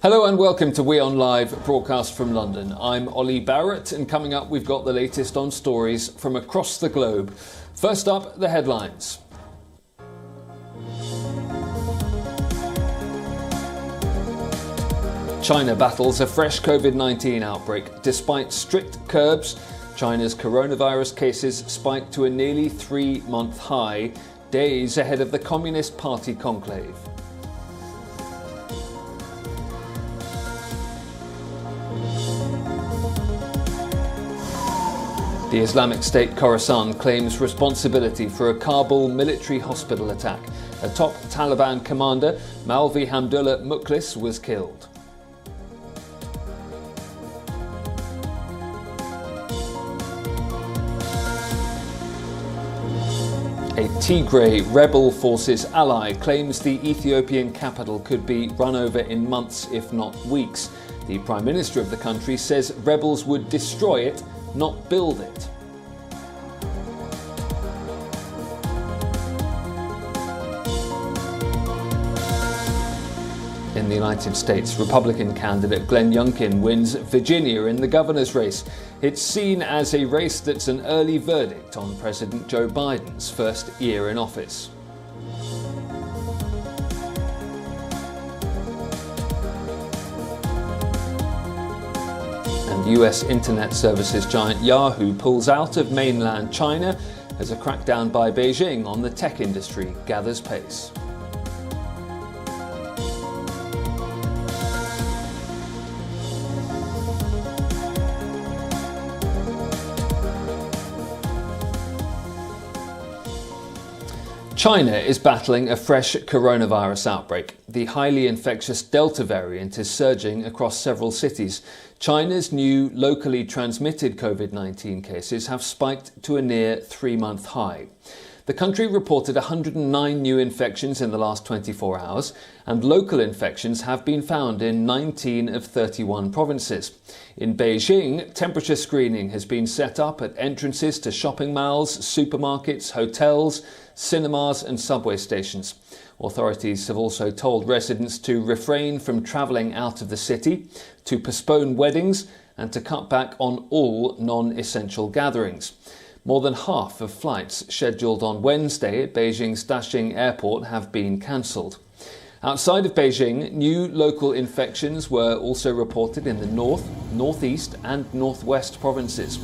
Hello and welcome to WION Live Broadcast from London. I'm Ollie Barrett, and coming up we've got the latest on stories from across the globe. First up, the headlines. China battles a fresh COVID-19 outbreak. Despite strict curbs, China's coronavirus cases spiked to a nearly 3-month high, days ahead of the Communist Party conclave. The Islamic State Khorasan claims responsibility for a Kabul military hospital attack. A top Taliban commander, Maulvi Hamdullah Mukhlis, was killed. A Tigray rebel forces ally claims the Ethiopian capital could be run over in months, if not weeks. The Prime Minister of the country says rebels would destroy it, not build it. In the United States, Republican candidate Glenn Youngkin wins Virginia in the governor's race. It's seen as a race that's an early verdict on President Joe Biden's first year in office. US internet services giant Yahoo pulls out of mainland China as a crackdown by Beijing on the tech industry gathers pace. China is battling a fresh coronavirus outbreak. The highly infectious Delta variant is surging across several cities. China's new locally transmitted COVID-19 cases have spiked to a near 3-month high. The country reported 109 new infections in the last 24 hours, and local infections have been found in 19 of 31 provinces. In Beijing, temperature screening has been set up at entrances to shopping malls, supermarkets, hotels, cinemas and subway stations. Authorities have also told residents to refrain from travelling out of the city, to postpone weddings and to cut back on all non-essential gatherings. More than half of flights scheduled on Wednesday at Beijing's Daxing Airport have been cancelled. Outside of Beijing, new local infections were also reported in the north, northeast and northwest provinces.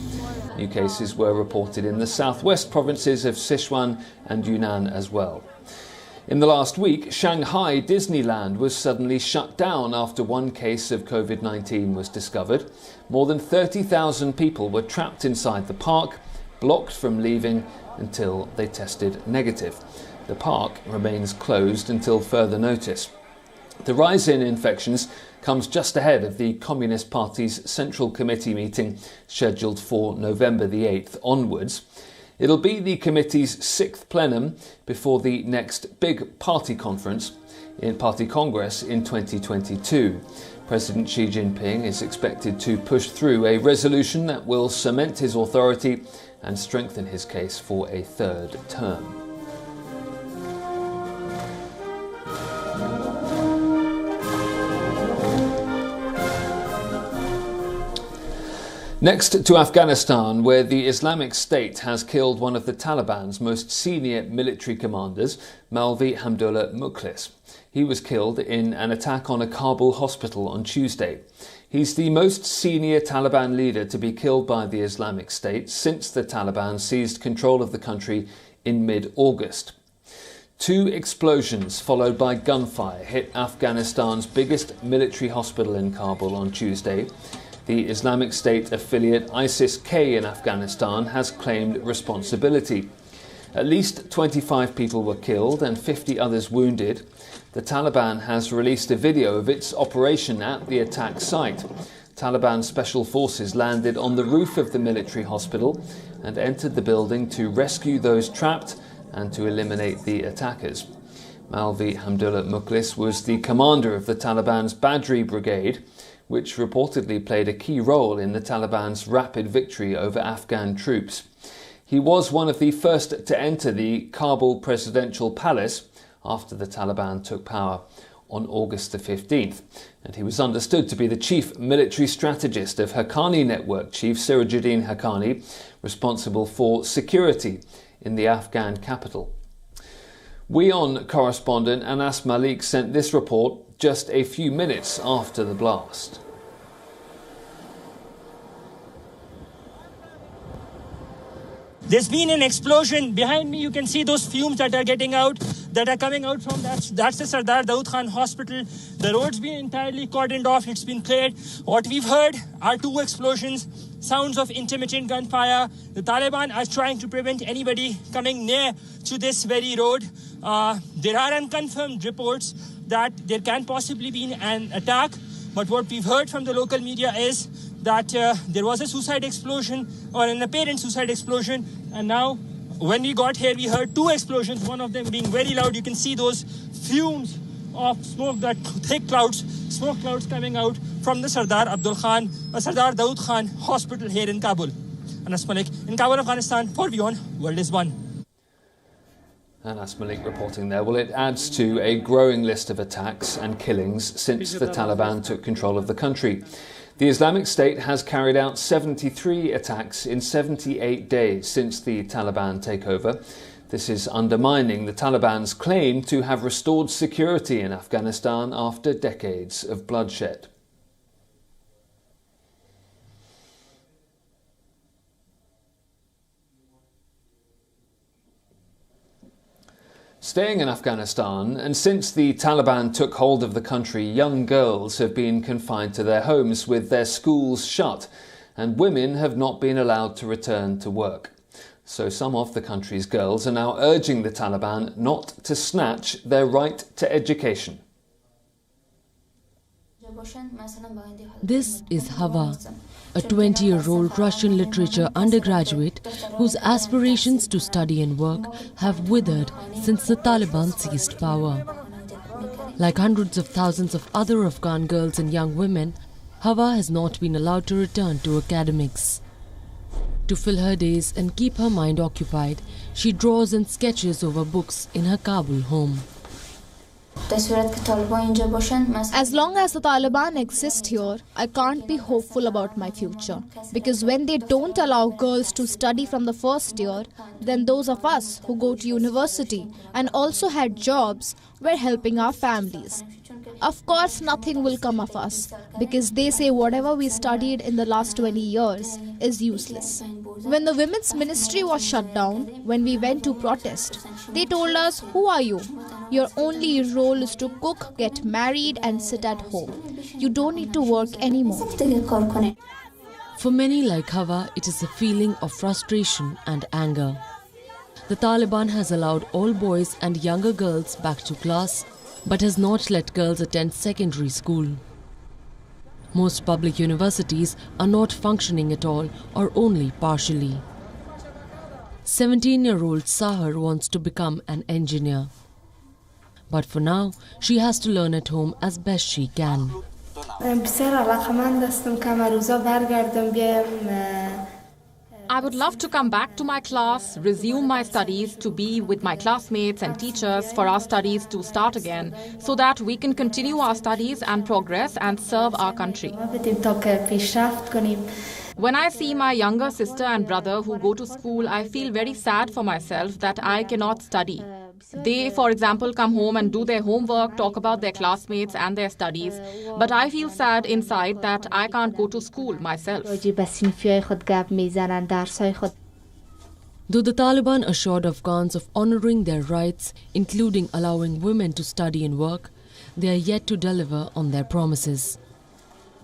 New cases were reported in the southwest provinces of Sichuan and Yunnan as well. In the last week, Shanghai Disneyland was suddenly shut down after one case of COVID-19 was discovered. More than 30,000 people were trapped inside the park, blocked from leaving until they tested negative. The park remains closed until further notice. The rise in infections comes just ahead of the Communist Party's Central Committee meeting scheduled for November the 8th onwards. It'll be the committee's 6th plenum before the next big party conference in Party Congress in 2022. President Xi Jinping is expected to push through a resolution that will cement his authority and strengthen his case for a 3rd term. Next to Afghanistan, where the Islamic State has killed one of the Taliban's most senior military commanders, Maulvi Hamdullah Mukhlis. He was killed in an attack on a Kabul hospital on Tuesday. He's the most senior Taliban leader to be killed by the Islamic State since the Taliban seized control of the country in mid-August. 2 explosions followed by gunfire hit Afghanistan's biggest military hospital in Kabul on Tuesday. The Islamic State affiliate ISIS-K in Afghanistan has claimed responsibility. At least 25 people were killed and 50 others wounded. The Taliban has released a video of its operation at the attack site. Taliban special forces landed on the roof of the military hospital and entered the building to rescue those trapped and to eliminate the attackers. Maulvi Hamdullah Mukhlis was the commander of the Taliban's Badri Brigade, which reportedly played a key role in the Taliban's rapid victory over Afghan troops. He was one of the first to enter the Kabul presidential palace after the Taliban took power. on August the 15th, and he was understood to be the chief military strategist of Haqqani network chief Sirajuddin Haqqani, responsible for security in the Afghan capital. WION correspondent Anas Malik sent this report just a few minutes after the blast. There's been an explosion. Behind me, you can see those fumes that are coming out from that's the Sardar Dawood Khan hospital. The road's been entirely cordoned off. It's been cleared. What we've heard are two explosions, sounds of intermittent gunfire. The Taliban are trying to prevent anybody coming near to this very road. There are unconfirmed reports that there can possibly be an attack, but what we've heard from the local media is that there was a suicide explosion or an apparent suicide explosion, and now when we got here we heard two explosions, one of them being very loud. You can see those fumes of smoke, that thick smoke clouds coming out from the Sardar Dawood Khan hospital here in Kabul. Anas Malik in Kabul, Afghanistan for WION World is One. Anas Malik reporting there. Well, it adds to a growing list of attacks and killings since the Taliban took control of the country. The Islamic State has carried out 73 attacks in 78 days since the Taliban takeover. This is undermining the Taliban's claim to have restored security in Afghanistan after decades of bloodshed. Staying in Afghanistan, and since the Taliban took hold of the country, young girls have been confined to their homes with their schools shut, and women have not been allowed to return to work. So some of the country's girls are now urging the Taliban not to snatch their right to education. This is Hava, a 20-year-old Russian literature undergraduate whose aspirations to study and work have withered since the Taliban seized power. Like hundreds of thousands of other Afghan girls and young women, Hava has not been allowed to return to academics. To fill her days and keep her mind occupied, she draws and sketches over books in her Kabul home. As long as the Taliban exist here, I can't be hopeful about my future. Because when they don't allow girls to study from the first year, then those of us who go to university and also had jobs were helping our families. Of course, nothing will come of us, because they say whatever we studied in the last 20 years is useless. When the women's ministry was shut down, when we went to protest, they told us, "Who are you? Your only role is to cook, get married and sit at home. You don't need to work anymore." For many like Hava, it is a feeling of frustration and anger. The Taliban has allowed all boys and younger girls back to class, but has not let girls attend secondary school. Most public universities are not functioning at all or only partially. 17-year-old Sahar wants to become an engineer. But for now, she has to learn at home as best she can. I would love to come back to my class, resume my studies, to be with my classmates and teachers for our studies to start again, so that we can continue our studies and progress and serve our country. When I see my younger sister and brother who go to school, I feel very sad for myself that I cannot study. They, for example, come home and do their homework, talk about their classmates and their studies. But I feel sad inside that I can't go to school myself. Though the Taliban assured Afghans of honouring their rights, including allowing women to study and work, they are yet to deliver on their promises.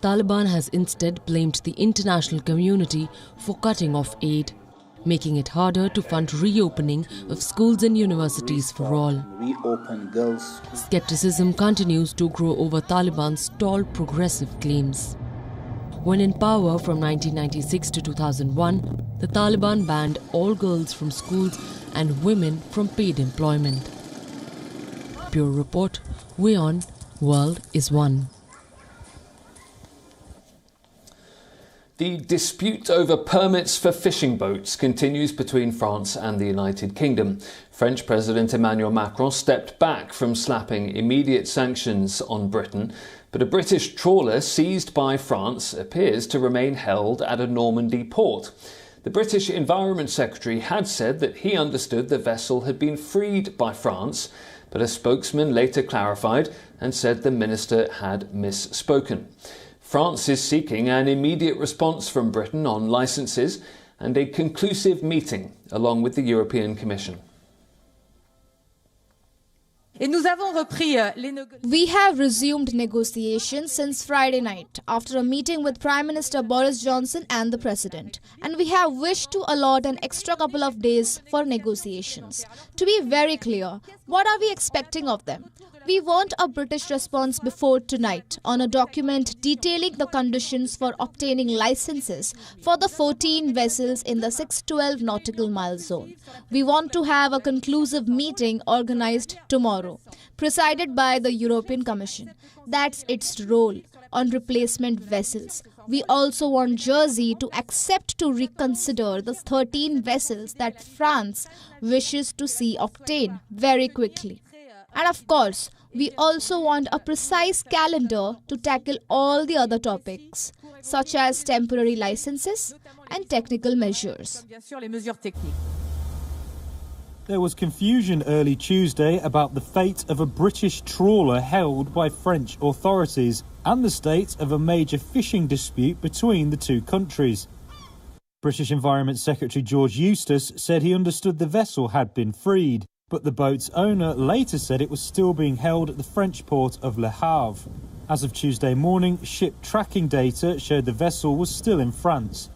Taliban has instead blamed the international community for cutting off aid, making it harder to fund reopening of schools and universities for all. Skepticism continues to grow over Taliban's tall progressive claims. When in power from 1996 to 2001, the Taliban banned all girls from schools and women from paid employment. Bureau Report, WION World is One. The dispute over permits for fishing boats continues between France and the United Kingdom. French President Emmanuel Macron stepped back from slapping immediate sanctions on Britain, but a British trawler seized by France appears to remain held at a Normandy port. The British Environment Secretary had said that he understood the vessel had been freed by France, but a spokesman later clarified and said the minister had misspoken. France is seeking an immediate response from Britain on licences and a conclusive meeting along with the European Commission. We have resumed negotiations since Friday night after a meeting with Prime Minister Boris Johnson and the President, and we have wished to allot an extra couple of days for negotiations. To be very clear, what are we expecting of them? We want a British response before tonight on a document detailing the conditions for obtaining licenses for the 14 vessels in the 612 nautical mile zone. We want to have a conclusive meeting organised tomorrow, presided by the European Commission. That's its role on replacement vessels. We also want Jersey to accept to reconsider the 13 vessels that France wishes to see obtained very quickly. And of course, we also want a precise calendar to tackle all the other topics, such as temporary licenses and technical measures. There was confusion early Tuesday about the fate of a British trawler held by French authorities and the state of a major fishing dispute between the two countries. British Environment Secretary George Eustace said he understood the vessel had been freed, but the boat's owner later said it was still being held at the French port of Le Havre. As of Tuesday morning, ship tracking data showed the vessel was still in France.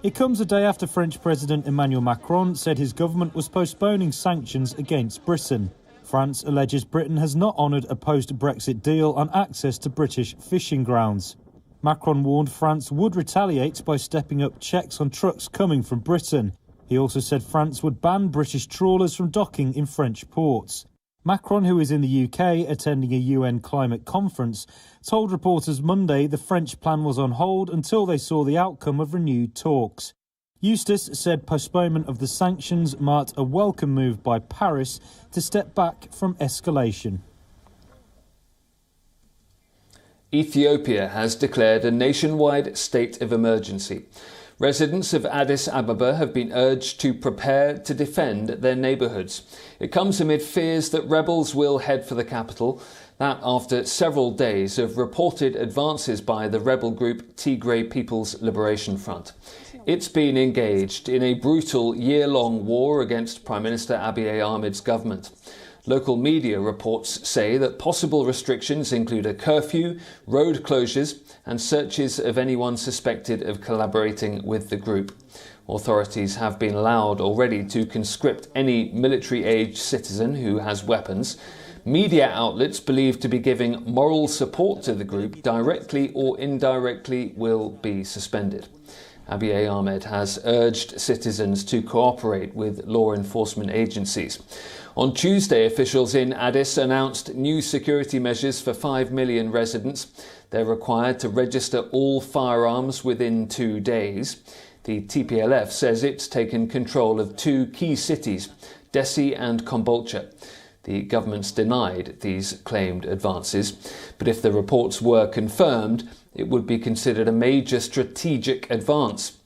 It comes a day after French President Emmanuel Macron said his government was postponing sanctions against Britain. France alleges Britain has not honoured a post-Brexit deal on access to British fishing grounds. Macron warned France would retaliate by stepping up checks on trucks coming from Britain. He also said France would ban British trawlers from docking in French ports. Macron, who is in the UK attending a UN climate conference, told reporters Monday the French plan was on hold until they saw the outcome of renewed talks. Eustace said postponement of the sanctions marked a welcome move by Paris to step back from escalation. Ethiopia has declared a nationwide state of emergency. Residents of Addis Ababa have been urged to prepare to defend their neighbourhoods. It comes amid fears that rebels will head for the capital, that after several days of reported advances by the rebel group Tigray People's Liberation Front. It's been engaged in a brutal year-long war against Prime Minister Abiy Ahmed's government. Local media reports say that possible restrictions include a curfew, road closures and searches of anyone suspected of collaborating with the group. Authorities have been allowed already to conscript any military-aged citizen who has weapons. Media outlets believed to be giving moral support to the group directly or indirectly will be suspended. Abiy Ahmed has urged citizens to cooperate with law enforcement agencies. On Tuesday, officials in Addis announced new security measures for 5 million residents. They're required to register all firearms within 2 days. The TPLF says it's taken control of 2 key cities, Dessie and Kombolcha. The government's denied these claimed advances, but if the reports were confirmed, it would be considered a major strategic advance.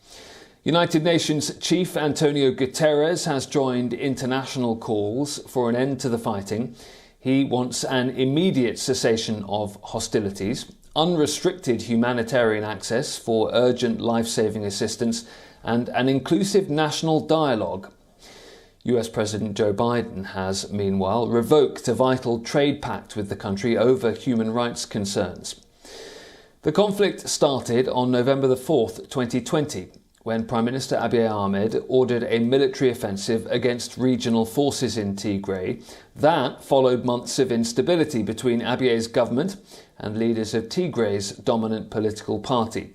United Nations Chief Antonio Guterres has joined international calls for an end to the fighting. He wants an immediate cessation of hostilities, unrestricted humanitarian access for urgent life-saving assistance, and an inclusive national dialogue. US President Joe Biden has, meanwhile, revoked a vital trade pact with the country over human rights concerns. The conflict started on November the 4th, 2020, when Prime Minister Abiy Ahmed ordered a military offensive against regional forces in Tigray. That followed months of instability between Abiy's government and leaders of Tigray's dominant political party.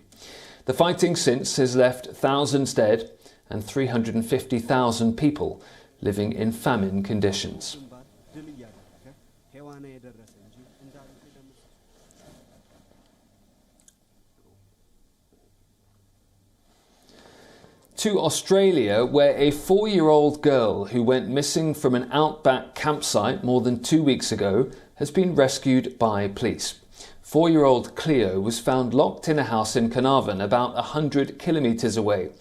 The fighting since has left thousands dead and 350,000 people living in famine conditions. To Australia, where a 4-year-old girl who went missing from an outback campsite more than 2 weeks ago has been rescued by police. 4-year-old Cleo was found locked in a house in Carnarvon, about 100 kilometres away.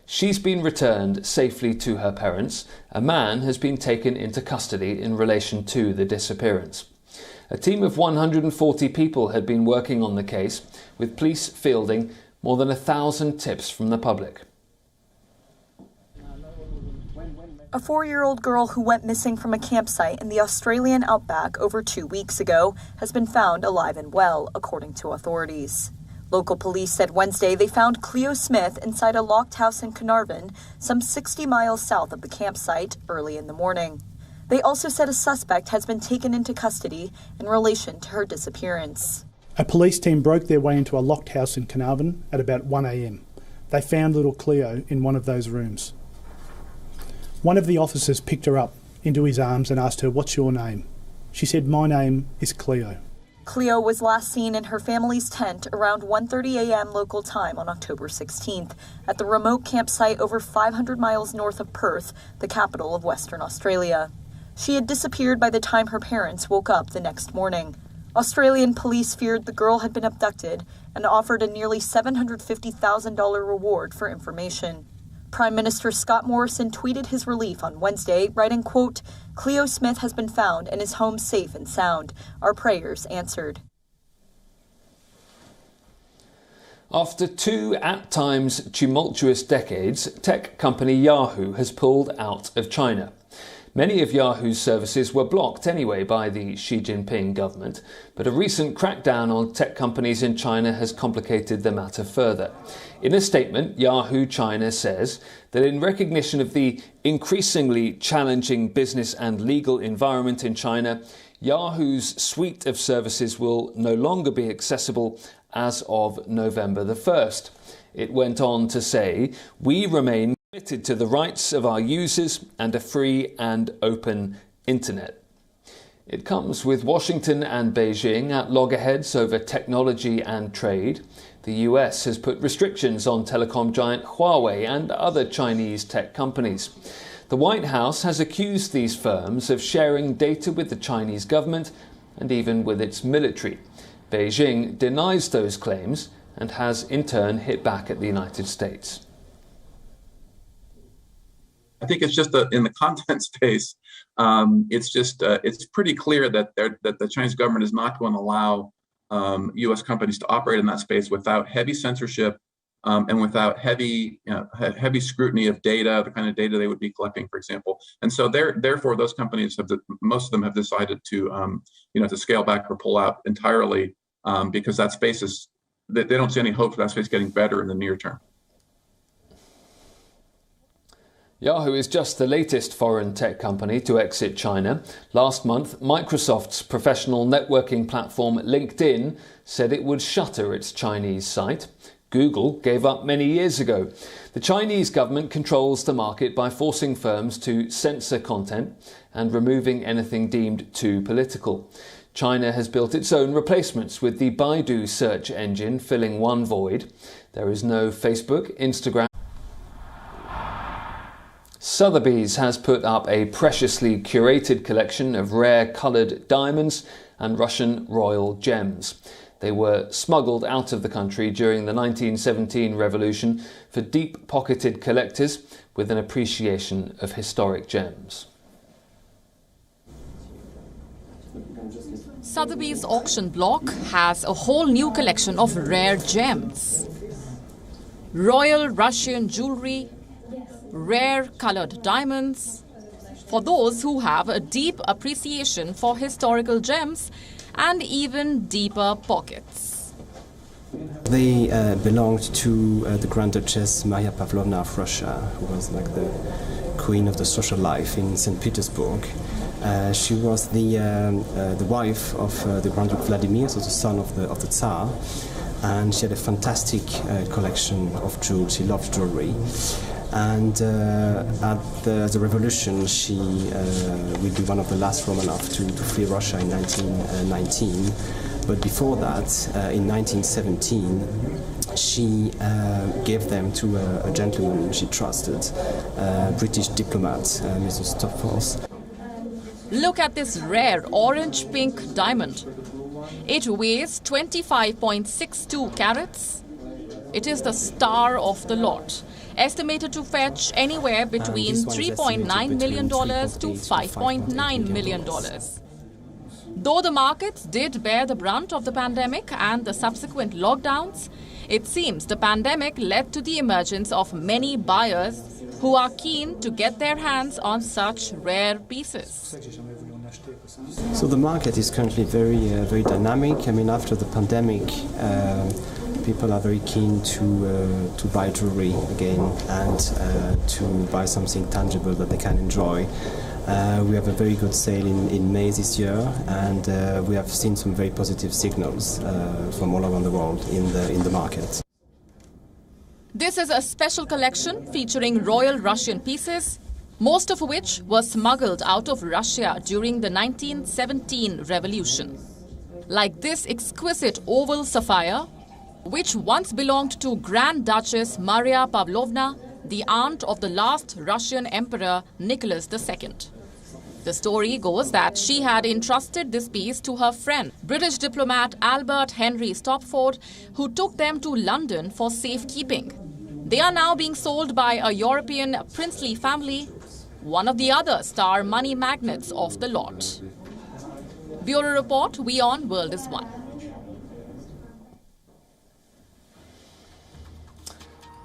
She's been returned safely to her parents. A man has been taken into custody in relation to the disappearance. A team of 140 people had been working on the case, with police fielding more than 1,000 tips from the public. A 4-year-old girl who went missing from a campsite in the Australian outback over 2 weeks ago has been found alive and well, according to authorities. Local police said Wednesday they found Cleo Smith inside a locked house in Carnarvon, some 60 miles south of the campsite, early in the morning. They also said a suspect has been taken into custody in relation to her disappearance. A police team broke their way into a locked house in Carnarvon at about 1 a.m. They found little Cleo in one of those rooms. One of the officers picked her up into his arms and asked her, "What's your name?" She said, "My name is Cleo." Cleo was last seen in her family's tent around 1:30 a.m. local time on October 16th at the remote campsite over 500 miles north of Perth, the capital of Western Australia. She had disappeared by the time her parents woke up the next morning. Australian police feared the girl had been abducted and offered a nearly $750,000 reward for information. Prime Minister Scott Morrison tweeted his relief on Wednesday, writing, quote, "Cleo Smith has been found and is home safe and sound. Our prayers answered." After 2 at times tumultuous decades, tech company Yahoo has pulled out of China. Many of Yahoo's services were blocked anyway by the Xi Jinping government, but a recent crackdown on tech companies in China has complicated the matter further. In a statement, Yahoo China says that in recognition of the increasingly challenging business and legal environment in China, Yahoo's suite of services will no longer be accessible as of November the 1st. It went on to say, "We remain committed to the rights of our users and a free and open internet." It comes with Washington and Beijing at loggerheads over technology and trade. The US has put restrictions on telecom giant Huawei and other Chinese tech companies. The White House has accused these firms of sharing data with the Chinese government and even with its military. Beijing denies those claims and has in turn hit back at the United States. I think it's just in the content space, it's pretty clear that the Chinese government is not going to allow U.S. companies to operate in that space without heavy censorship and without heavy scrutiny of data, the kind of data they would be collecting, for example. And so therefore, those companies most of them have decided to to scale back or pull out entirely because that space is they don't see any hope for that space getting better in the near term. Yahoo is just the latest foreign tech company to exit China. Last month, Microsoft's professional networking platform LinkedIn said it would shutter its Chinese site. Google gave up many years ago. The Chinese government controls the market by forcing firms to censor content and removing anything deemed too political. China has built its own replacements, with the Baidu search engine filling one void. There is no Facebook, Instagram. Sothebys has put up a preciously curated collection of rare coloured diamonds and Russian royal gems. They were smuggled out of the country during the 1917 revolution for deep-pocketed collectors with an appreciation of historic gems. Sothebys auction block has a whole new collection of rare gems. Royal Russian jewellery, rare coloured diamonds, for those who have a deep appreciation for historical gems and even deeper pockets. They belonged to the Grand Duchess Maria Pavlovna of Russia, who was like the queen of the social life in St. Petersburg. She was the wife of the Grand Duke Vladimir, so the son of the Tsar, and she had a fantastic collection of jewels. She loved jewelry. And at the revolution, she will be one of the last Romanov to flee Russia in 1919. But before that, in 1917, she gave them to a gentleman she trusted, a British diplomat, Mr. Sothebys. Look at this rare orange-pink diamond. It weighs 25.62 carats. It is the star of the lot, estimated to fetch anywhere between $3.9 million to $5.9 million. Though the markets did bear the brunt of the pandemic and the subsequent lockdowns, it seems the pandemic led to the emergence of many buyers who are keen to get their hands on such rare pieces. So the market is currently very dynamic. I mean, after the pandemic, people are very keen to buy jewelry again and to buy something tangible that they can enjoy. We have a very good sale in May this year, and we have seen some very positive signals from all around the world in the market. This is a special collection featuring royal Russian pieces, most of which were smuggled out of Russia during the 1917 revolution. Like this exquisite oval sapphire, which once belonged to Grand Duchess Maria Pavlovna, the aunt of the last Russian Emperor Nicholas II. The story goes that she had entrusted this piece to her friend, British diplomat Albert Henry Stopford, who took them to London for safekeeping. They are now being sold by a European princely family, one of the other star money magnates of the lot. Bureau Report, WION World is One.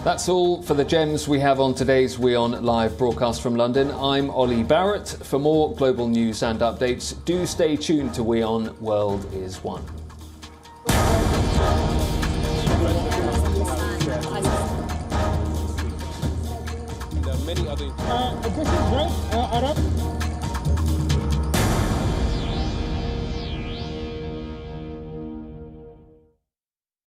That's all for the gems we have on today's WION Live broadcast from London. I'm Ollie Barrett. For more global news and updates, do stay tuned to WION World is One. This is right, Arab.